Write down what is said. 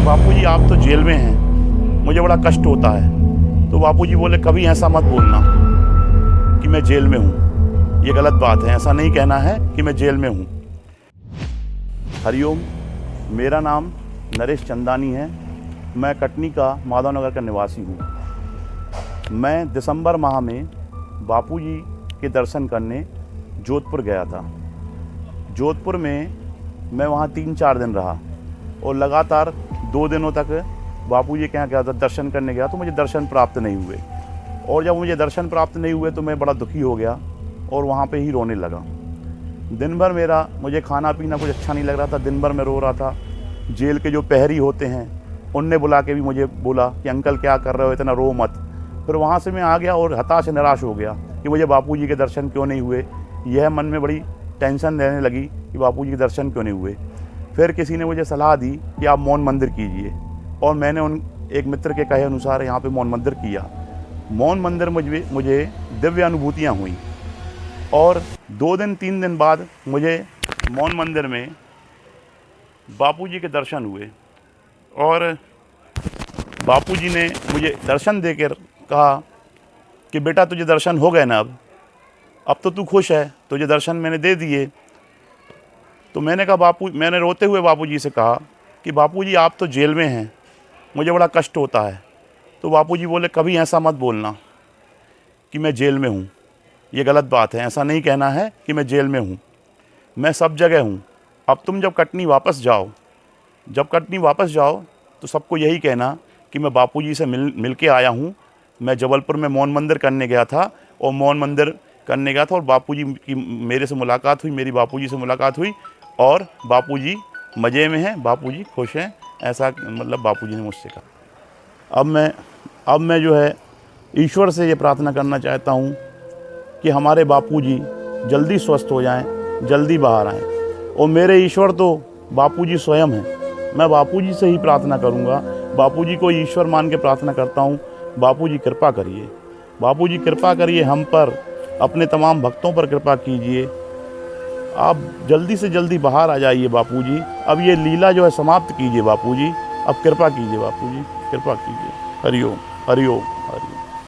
बापूजी आप तो जेल में हैं, मुझे बड़ा कष्ट होता है। तो बापूजी बोले कभी ऐसा मत बोलना कि मैं जेल में हूँ, ये गलत बात है, ऐसा नहीं कहना है कि मैं जेल में हूँ। हरिओम, मेरा नाम नरेश चंदानी है। मैं कटनी का माधवनगर का निवासी हूँ। मैं दिसंबर माह में बापूजी के दर्शन करने जोधपुर गया था। जोधपुर में मैं वहाँ 3-4 दिन रहा और लगातार 2 दिनों तक बापूजी के यहाँ गया था, दर्शन करने गया, तो मुझे दर्शन प्राप्त नहीं हुए। और जब मुझे दर्शन प्राप्त नहीं हुए तो मैं बड़ा दुखी हो गया और वहाँ पे ही रोने लगा। दिन भर मुझे खाना पीना कुछ अच्छा नहीं लग रहा था, दिन भर मैं रो रहा था। जेल के जो प्रहरी होते हैं उनने बुला के भी मुझे बोला कि अंकल क्या कर रहे हो, इतना रो मत। फिर वहाँ से मैं आ गया और हताश निराश हो गया कि मुझे बापूजी के दर्शन क्यों नहीं हुए। यह मन में बड़ी टेंशन रहने लगी कि बापूजी के दर्शन क्यों नहीं हुए। फिर किसी ने मुझे सलाह दी कि आप मौन मंदिर कीजिए, और मैंने एक मित्र के कहे अनुसार यहाँ पे मौन मंदिर किया। मौन मंदिर मुझे दिव्य अनुभूतियाँ हुई, और 2 दिन 3 दिन बाद मुझे मौन मंदिर में बापूजी के दर्शन हुए। और बापूजी ने मुझे दर्शन देकर कहा कि बेटा तुझे दर्शन हो गए ना, अब तो तू खुश है, तुझे दर्शन मैंने दे दिए। तो मैंने कहा मैंने रोते हुए बापूजी से कहा कि बापूजी आप तो जेल में हैं, मुझे बड़ा कष्ट होता है। तो बापूजी बोले कभी ऐसा मत बोलना कि मैं जेल में हूँ, ये गलत बात है, ऐसा नहीं कहना है कि मैं जेल में हूँ, मैं सब जगह हूँ। अब तुम जब कटनी वापस जाओ तो सबको यही कहना कि मैं बापूजी से मिल के आया हूँ। मैं जबलपुर में मौन मंदिर करने गया था, और मौन मंदिर करने गया था और बापूजी की मेरे से मुलाकात हुई, मेरी बापूजी से मुलाकात हुई, और बापूजी मज़े में हैं, बापूजी खुश हैं, ऐसा मतलब बापूजी ने मुझसे कहा। अब मैं जो है ईश्वर से ये प्रार्थना करना चाहता हूँ कि हमारे बापूजी जल्दी स्वस्थ हो जाएं, जल्दी बाहर आएँ। और मेरे ईश्वर तो बापूजी स्वयं हैं, मैं बापूजी से ही प्रार्थना करूँगा, बापूजी को ईश्वर मान के प्रार्थना करता हूँ। बापूजी कृपा करिए, बापूजी कृपा करिए, हम पर, अपने तमाम भक्तों पर कृपा कीजिए। आप जल्दी से जल्दी बाहर आ जाइए बापूजी, अब ये लीला जो है समाप्त कीजिए बापूजी, अब कृपा कीजिए बापूजी, कृपा कीजिए। हरिओम हरिओम हरिओम।